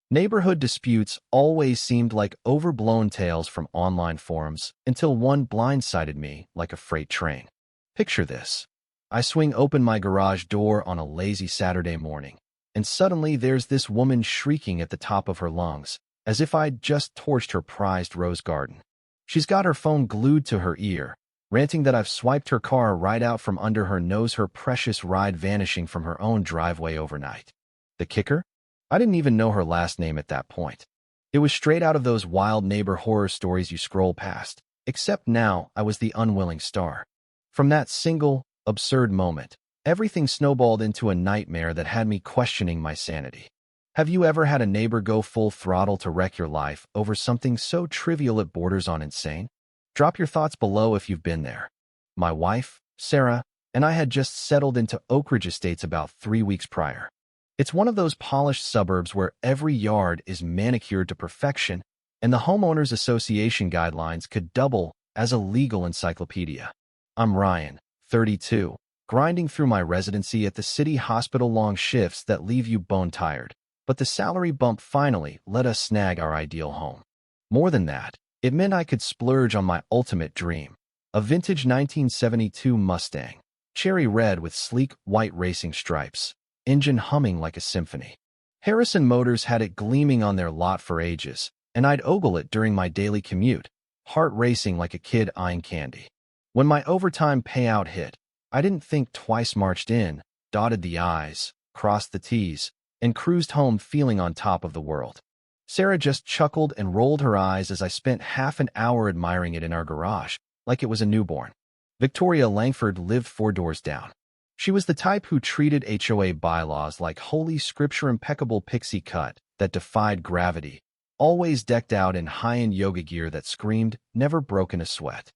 Neighborhood disputes always seemed like overblown tales from online forums until one blindsided me like a freight train. Picture this. I swing open my garage door on a lazy Saturday morning, and suddenly there's this woman shrieking at the top of her lungs, as if I'd just torched her prized rose garden. She's got her phone glued to her ear, ranting that I've swiped her car right out from under her nose, her precious ride vanishing from her own driveway overnight. The kicker? I didn't even know her last name at that point. It was straight out of those wild neighbor horror stories you scroll past, except now I was the unwilling star. From that single, absurd moment, everything snowballed into a nightmare that had me questioning my sanity. Have you ever had a neighbor go full throttle to wreck your life over something so trivial it borders on insane? Drop your thoughts below if you've been there. My wife, Sarah, and I had just settled into Oak Ridge Estates about 3 weeks prior. It's one of those polished suburbs where every yard is manicured to perfection, and the Homeowners Association guidelines could double as a legal encyclopedia. I'm Ryan, 32, grinding through my residency at the city hospital, long shifts that leave you bone-tired. But the salary bump finally let us snag our ideal home. More than that, it meant I could splurge on my ultimate dream, a vintage 1972 Mustang, cherry red with sleek white racing stripes, engine humming like a symphony. Harrison Motors had it gleaming on their lot for ages, and I'd ogle it during my daily commute, heart racing like a kid eyeing candy. When my overtime payout hit, I didn't think twice, marched in, dotted the I's, crossed the T's, and cruised home feeling on top of the world. Sarah just chuckled and rolled her eyes as I spent half an hour admiring it in our garage, like it was a newborn. Victoria Langford lived 4 doors down. She was the type who treated HOA bylaws like holy scripture, impeccable pixie cut that defied gravity, always decked out in high-end yoga gear that screamed, never broken a sweat.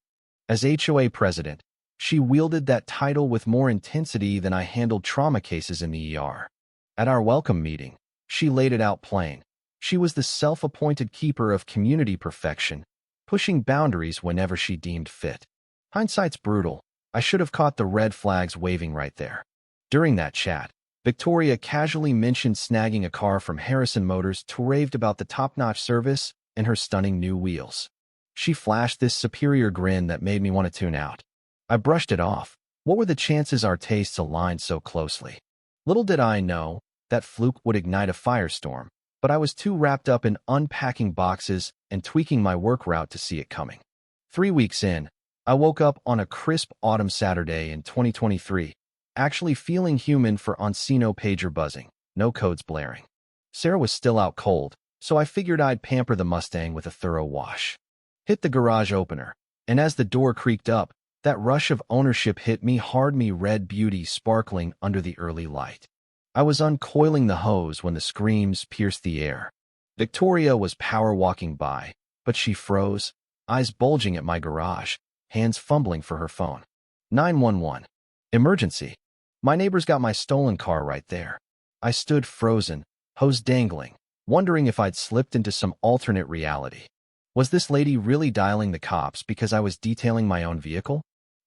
As HOA president, she wielded that title with more intensity than I handled trauma cases in the ER. At our welcome meeting, she laid it out plain. She was the self-appointed keeper of community perfection, pushing boundaries whenever she deemed fit. Hindsight's brutal. I should have caught the red flags waving right there. During that chat, Victoria casually mentioned snagging a car from Harrison Motors, raved about the top-notch service and her stunning new wheels. She flashed this superior grin that made me want to tune out. I brushed it off. What were the chances our tastes aligned so closely? Little did I know that fluke would ignite a firestorm, but I was too wrapped up in unpacking boxes and tweaking my work route to see it coming. 3 weeks in, I woke up on a crisp autumn Saturday in 2023, actually feeling human for Encino pager buzzing, no codes blaring. Sarah was still out cold, so I figured I'd pamper the Mustang with a thorough wash. Hit the garage opener, and as the door creaked up, that rush of ownership hit me hard, me red beauty sparkling under the early light. I was uncoiling the hose when the screams pierced the air. Victoria was power walking by, but she froze, eyes bulging at my garage, hands fumbling for her phone. 911. Emergency. My neighbors got my stolen car right there. I stood frozen, hose dangling, wondering if I'd slipped into some alternate reality. Was this lady really dialing the cops because I was detailing my own vehicle?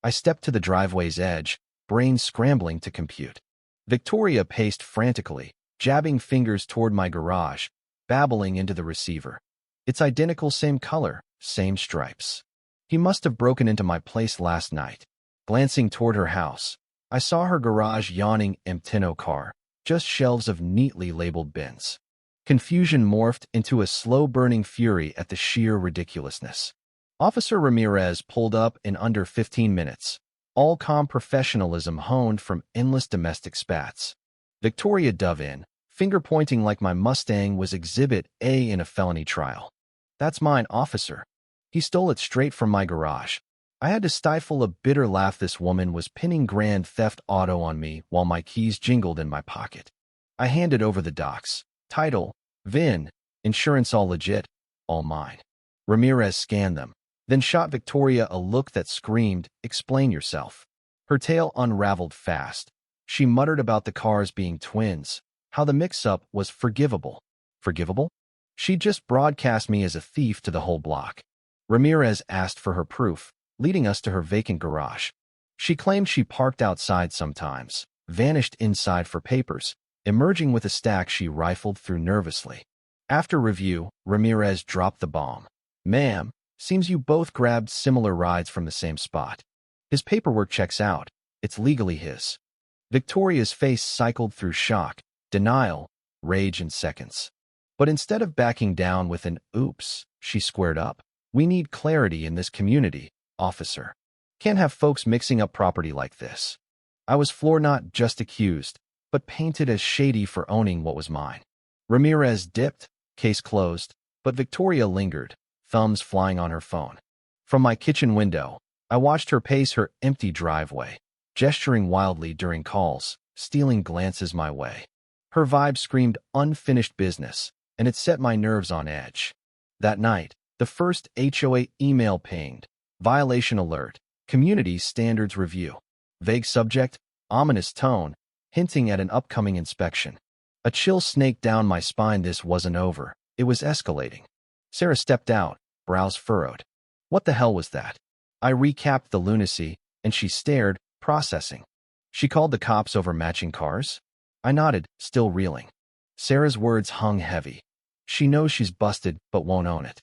I stepped to the driveway's edge, brain scrambling to compute. Victoria paced frantically, jabbing fingers toward my garage, babbling into the receiver. It's identical, same color, same stripes. He must have broken into my place last night. Glancing toward her house, I saw her garage yawning, empty, no car, just shelves of neatly labeled bins. Confusion morphed into a slow-burning fury at the sheer ridiculousness. Officer Ramirez pulled up in under 15 minutes, all calm professionalism honed from endless domestic spats. Victoria dove in, finger-pointing like my Mustang was Exhibit A in a felony trial. That's mine, officer. He stole it straight from my garage. I had to stifle a bitter laugh. This woman was pinning grand theft auto on me while my keys jingled in my pocket. I handed over the docs. Title, VIN, insurance, all legit, all mine. Ramirez scanned them, then shot Victoria a look that screamed, "Explain yourself." Her tale unraveled fast. She muttered about the cars being twins, how the mix-up was forgivable. Forgivable? She'd just broadcast me as a thief to the whole block. Ramirez asked for her proof, leading us to her vacant garage. She claimed she parked outside sometimes, vanished inside for papers, emerging with a stack she rifled through nervously. After review, Ramirez dropped the bomb. Ma'am, seems you both grabbed similar rides from the same spot. His paperwork checks out. It's legally his. Victoria's face cycled through shock, denial, rage in seconds. But instead of backing down with an oops, she squared up. We need clarity in this community, officer. Can't have folks mixing up property like this. I was floored, not just accused, but painted as shady for owning what was mine. Ramirez dipped, case closed, but Victoria lingered, thumbs flying on her phone. From my kitchen window, I watched her pace her empty driveway, gesturing wildly during calls, stealing glances my way. Her vibe screamed unfinished business, and it set my nerves on edge. That night, the first HOA email pinged. Violation alert. Community standards review. Vague subject, ominous tone, hinting at an upcoming inspection. A chill snaked down my spine. This wasn't over. It was escalating. Sarah stepped out, brows furrowed. What the hell was that? I recapped the lunacy, and she stared, processing. She called the cops over matching cars? I nodded, still reeling. Sarah's words hung heavy. She knows she's busted, but won't own it.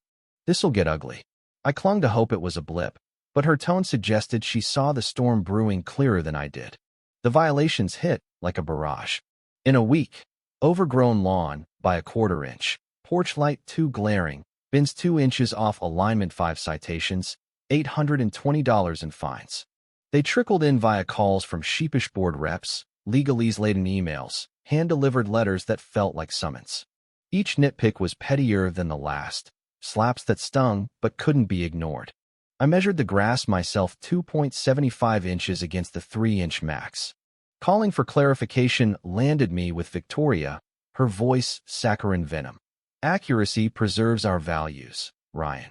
This'll get ugly. I clung to hope it was a blip, but her tone suggested she saw the storm brewing clearer than I did. The violations hit like a barrage. In a week, overgrown lawn by a quarter inch, porch light too glaring, bins 2 inches off alignment, 5 citations, $820 in fines. They trickled in via calls from sheepish board reps, legalese-laden emails, hand-delivered letters that felt like summons. Each nitpick was pettier than the last, slaps that stung but couldn't be ignored. I measured the grass myself, 2.75 inches against the 3-inch max. Calling for clarification landed me with Victoria, her voice saccharine venom. Accuracy preserves our values, Ryan.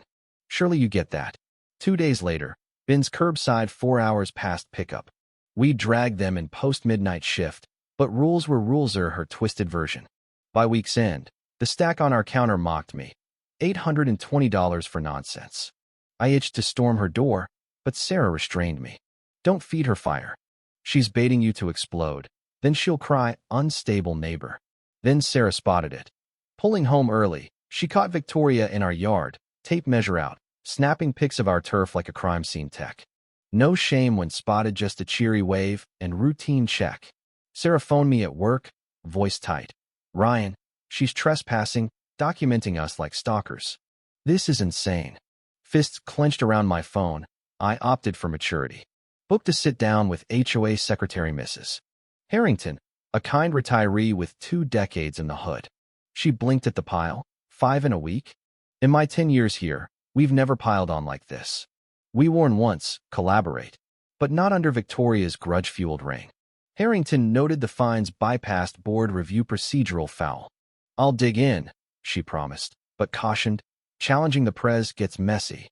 Surely you get that. 2 days later, bins curbside 4 hours past pickup. We dragged them in post-midnight shift, but rules were rules-er, her twisted version. By week's end, the stack on our counter mocked me. $820 for nonsense. I itched to storm her door, but Sarah restrained me. Don't feed her fire. She's baiting you to explode. Then she'll cry, unstable neighbor. Then Sarah spotted it. Pulling home early, she caught Victoria in our yard, tape measure out, snapping pics of our turf like a crime scene tech. No shame when spotted, just a cheery wave and routine check. Sarah phoned me at work, voice tight. Ryan, she's trespassing, documenting us like stalkers. This is insane. Fists clenched around my phone, I opted for maturity. Booked to sit down with HOA Secretary Mrs. Harrington, a kind retiree with 2 decades in the hood. She blinked at the pile. 5 in a week? In my 10 years here, we've never piled on like this. We warn once, collaborate, but not under Victoria's grudge-fueled reign. Harrington noted the fines bypassed board review, procedural foul. I'll dig in, she promised, but cautioned, challenging the prez gets messy.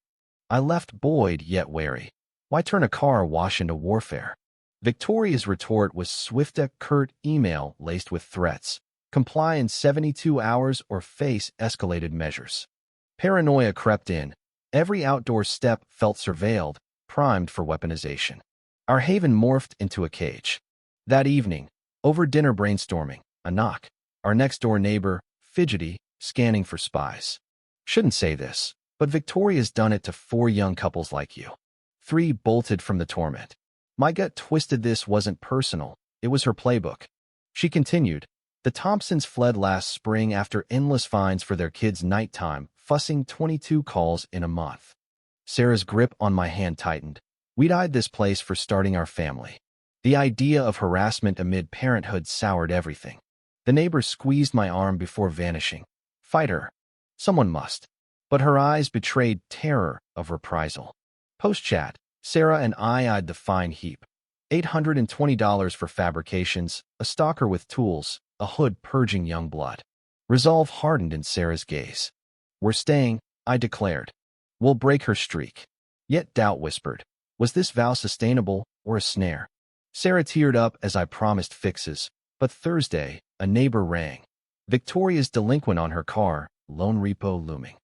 I left buoyed yet wary. Why turn a car wash into warfare? Victoria's retort was swift, a curt email laced with threats. Comply in 72 hours or face escalated measures. Paranoia crept in. Every outdoor step felt surveilled, primed for weaponization. Our haven morphed into a cage. That evening, over dinner brainstorming, a knock. Our next-door neighbor, fidgety, scanning for spies. Shouldn't say this, but Victoria's done it to 4 young couples like you. 3 bolted from the torment. My gut twisted. This wasn't personal. It was her playbook. She continued. The Thompsons fled last spring after endless fines for their kids' nighttime, fussing, 22 calls in a month. Sarah's grip on my hand tightened. We'd eyed this place for starting our family. The idea of harassment amid parenthood soured everything. The neighbor squeezed my arm before vanishing. Fight her. Someone must. But her eyes betrayed terror of reprisal. Post-chat, Sarah and I eyed the fine heap. $820 for fabrications, a stalker with tools, a hood purging young blood. Resolve hardened in Sarah's gaze. We're staying, I declared. We'll break her streak. Yet doubt whispered. Was this vow sustainable or a snare? Sarah teared up as I promised fixes, but Thursday, a neighbor rang. Victoria's delinquent on her car, loan repo looming.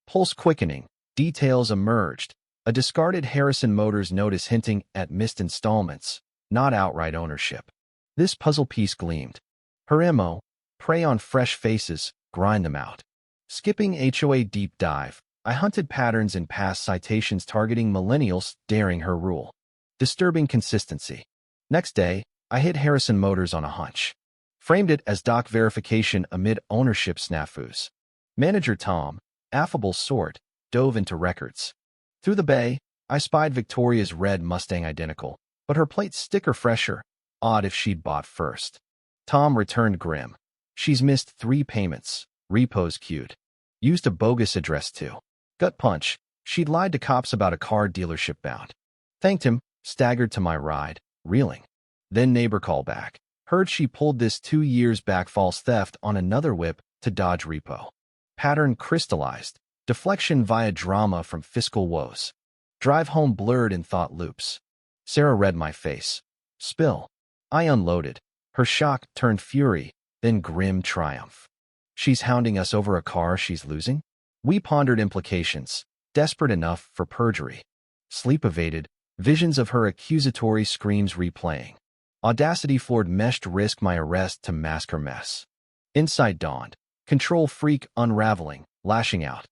Pulse quickening, details emerged. A discarded Harrison Motors notice hinting at missed installments, not outright ownership. This puzzle piece gleamed. Her MO, prey on fresh faces, grind them out. Skipping HOA deep dive, I hunted patterns in past citations targeting millennials daring her rule. Disturbing consistency. Next day, I hit Harrison Motors on a hunch. Framed it as doc verification amid ownership snafus. Manager Tom, affable sort, dove into records. Through the bay, I spied Victoria's red Mustang identical, but her plate sticker fresher. Odd if she'd bought first. Tom returned grim. She's missed 3 payments. Repos queued. Used a bogus address too. Gut punch. She'd lied to cops about a car dealership bound. Thanked him, staggered to my ride, reeling. Then neighbor call back. Heard she pulled this 2 years back false theft on another whip to dodge repo. Pattern crystallized. Deflection via drama from fiscal woes. Drive home blurred in thought loops. Sarah read my face. Spill. I unloaded. Her shock turned fury, then grim triumph. She's hounding us over a car she's losing? We pondered implications, desperate enough for perjury. Sleep evaded, visions of her accusatory screams replaying. Audacity floored meshed risk my arrest to mask her mess. Insight dawned. Control freak unraveling, lashing out.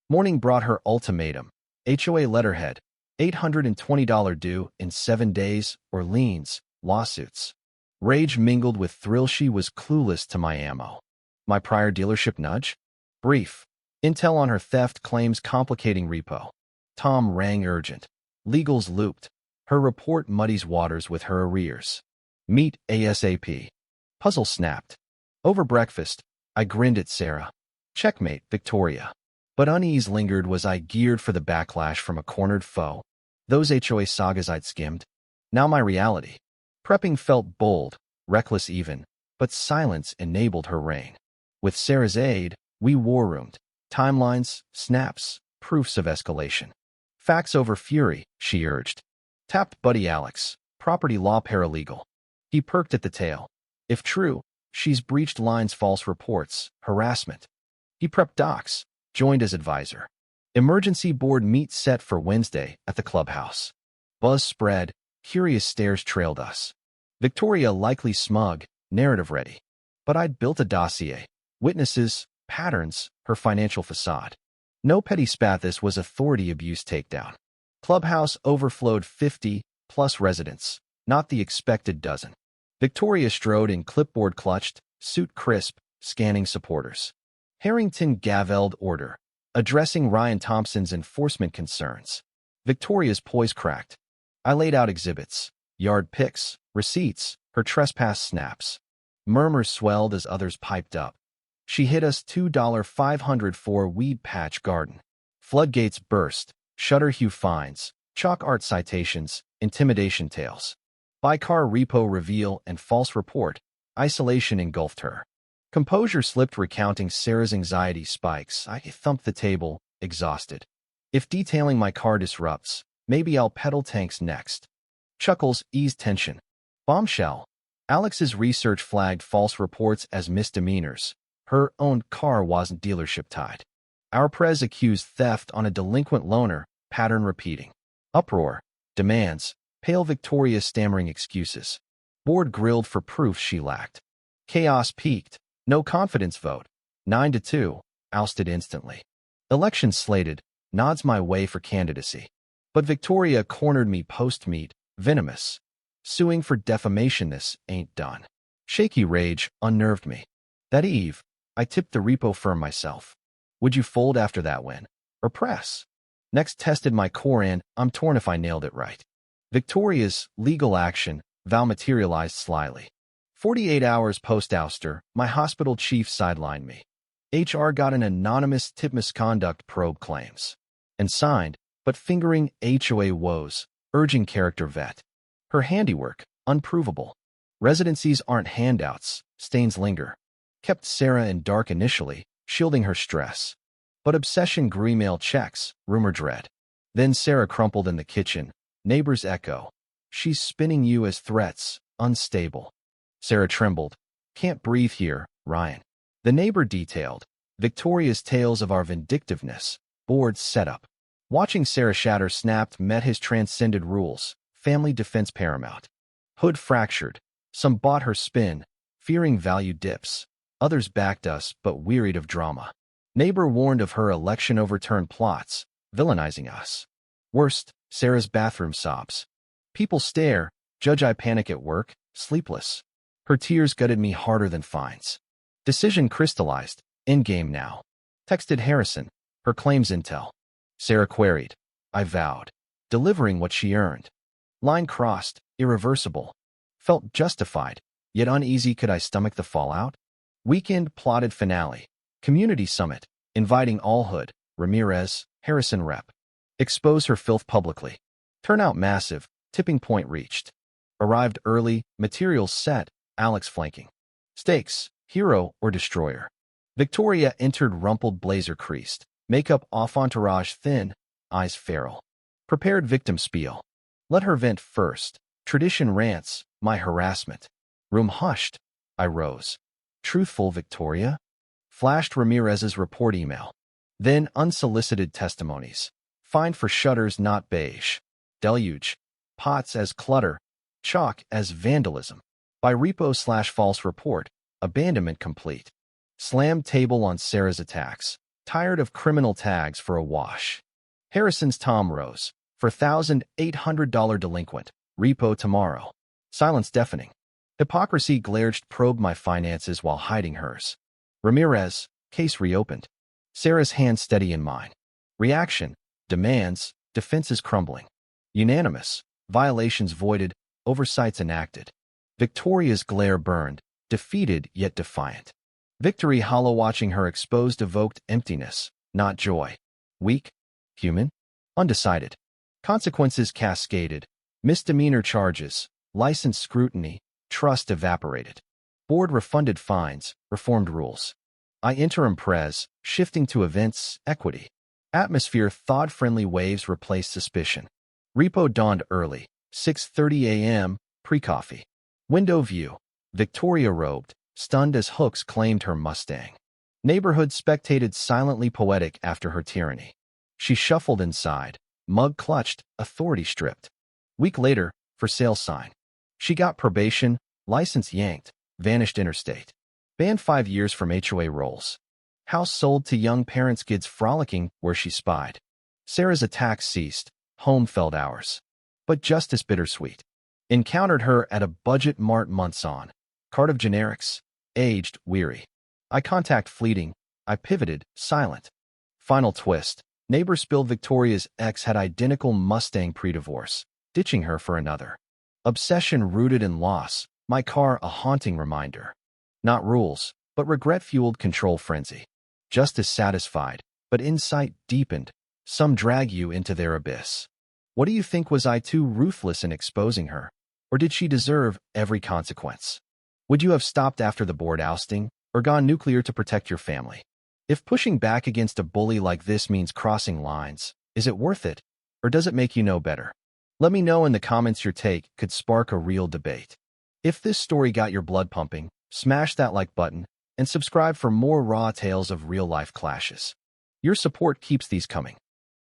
Morning brought her ultimatum. HOA letterhead. $820 due in 7 days, or liens, lawsuits. Rage mingled with thrill. She was clueless to my ammo. My prior dealership nudge? Brief. Intel on her theft claims complicating repo. Tom rang urgent. Legals looped. Her report muddies waters with her arrears. Meet ASAP. Puzzle snapped. Over breakfast, I grinned at Sarah. Checkmate, Victoria. But unease lingered. Was I geared for the backlash from a cornered foe? Those HOA sagas I'd skimmed. Now my reality. Prepping felt bold, reckless even, but silence enabled her reign. With Sarah's aid, we war-roomed. Timelines, snaps, proofs of escalation. Facts over fury, she urged. Tapped buddy Alex, property law paralegal. He perked at the tale. If true, she's breached lines, false reports, harassment. He prepped docs, joined as advisor. Emergency board meet set for Wednesday at the clubhouse. Buzz spread, curious stares trailed us. Victoria likely smug, narrative ready. But I'd built a dossier. Witnesses, patterns, her financial facade. No petty spat. This was authority abuse takedown. Clubhouse overflowed 50-plus residents, not the expected dozen. Victoria strode in clipboard clutched, suit crisp, scanning supporters. Harrington gavelled order, addressing Ryan Thompson's enforcement concerns. Victoria's poise cracked. I laid out exhibits, yard pics, receipts, her trespass snaps. Murmurs swelled as others piped up. She hit us $2,500 for weed patch garden. Floodgates burst, shutter hue fines, chalk art citations, intimidation tales. By-car repo reveal and false report, isolation engulfed her. Composure slipped, recounting Sarah's anxiety spikes. I thumped the table, exhausted. If detailing my car disrupts, maybe I'll pedal tanks next. Chuckles eased tension. Bombshell. Alex's research flagged false reports as misdemeanors. Her own car wasn't dealership tied. Our prez accused theft on a delinquent loaner, pattern repeating. Uproar. Demands. Pale Victoria stammering excuses. Board grilled for proof she lacked. Chaos peaked. No confidence vote. 9-2. Ousted instantly. Election slated. Nods my way for candidacy. But Victoria cornered me post-meet, venomous. Suing for defamation. This ain't done. Shaky rage unnerved me. That eve, I tipped the repo firm myself. Would you fold after that win? Or press? Next tested my core and I'm torn if I nailed it right. Victoria's legal action vow materialized slyly. 48 hours post-ouster, my hospital chief sidelined me. HR got an anonymous tip misconduct probe claims. And signed, but fingering HOA woes, urging character vet. Her handiwork, unprovable. Residencies aren't handouts, stains linger. Kept Sarah in dark initially, shielding her stress. But obsession grew. Email checks, rumor dread. Then Sarah crumpled in the kitchen, neighbors echo. She's spinning you as threats, unstable. Sarah trembled. Can't breathe here, Ryan. The neighbor detailed. Victoria's tales of our vindictiveness, board setup. Watching Sarah shatter snapped met his transcended rules, family defense paramount. Hood fractured. Some bought her spin, fearing value dips. Others backed us, but wearied of drama. Neighbor warned of her election overturn plots, villainizing us. Worst, Sarah's bathroom sobs. People stare, judge. I panic at work, sleepless. Her tears gutted me harder than fines. Decision crystallized, in-game now. Texted Harrison, her claims intel. Sarah queried. I vowed. Delivering what she earned. Line crossed, irreversible. Felt justified, yet uneasy. Could I stomach the fallout? Weekend plotted finale. Community summit, inviting all hood, Ramirez, Harrison rep. Expose her filth publicly. Turnout massive, tipping point reached. Arrived early, materials set, Alex flanking. Stakes, hero or destroyer. Victoria entered rumpled blazer creased, makeup off, entourage thin, eyes feral. Prepared victim spiel. Let her vent first. Tradition rants, my harassment. Room hushed. I rose. Truthful Victoria? Flashed Ramirez's report email. Then unsolicited testimonies. Fined for shutters not beige. Deluge. Pots as clutter. Chalk as vandalism. By repo/false report. Abandonment complete. Slammed table on Sarah's attacks. Tired of criminal tags for a wash. Harrison's Tom Rose. For $1,800 delinquent. Repo tomorrow. Silence deafening. Hypocrisy glared. Probe my finances while hiding hers. Ramirez. Case reopened. Sarah's hand steady in mine. Reaction. Demands. Defenses crumbling. Unanimous. Violations voided. Oversights enacted. Victoria's glare burned. Defeated yet defiant. Victory hollow. Watching her exposed evoked emptiness, not joy. Weak? Human? Undecided. Consequences cascaded. Misdemeanor charges. License scrutiny. Trust evaporated. Board refunded fines. Reformed rules. I interim prez. Shifting to events. Equity. Atmosphere. Thawed-friendly waves replaced suspicion. Repo dawned early. 6:30 a.m. Pre-coffee. Window view. Victoria robed. Stunned as hooks claimed her Mustang. Neighborhood spectated silently poetic after her tyranny. She shuffled inside. Mug clutched. Authority stripped. Week later, for sale sign. She got probation. License yanked. Vanished interstate. Banned 5 years from HOA rolls. House sold to young parents. Kids frolicking where she spied. Sarah's attacks ceased. Home felt hours. But justice bittersweet. Encountered her at a budget mart months on. Cart of generics. Aged, weary. Eye contact fleeting. I pivoted, silent. Final twist. Neighbor spilled Victoria's ex had identical Mustang pre-divorce, ditching her for another. Obsession rooted in loss. My car a haunting reminder. Not rules, but regret-fueled control frenzy. Justice satisfied, but insight deepened. Some drag you into their abyss. What do you think? Was I too ruthless in exposing her? Or did she deserve every consequence? Would you have stopped after the board ousting, or gone nuclear to protect your family? If pushing back against a bully like this means crossing lines, is it worth it? Or does it make you know better? Let me know in the comments. Your take could spark a real debate. If this story got your blood pumping, smash that like button and subscribe for more raw tales of real-life clashes. Your support keeps these coming.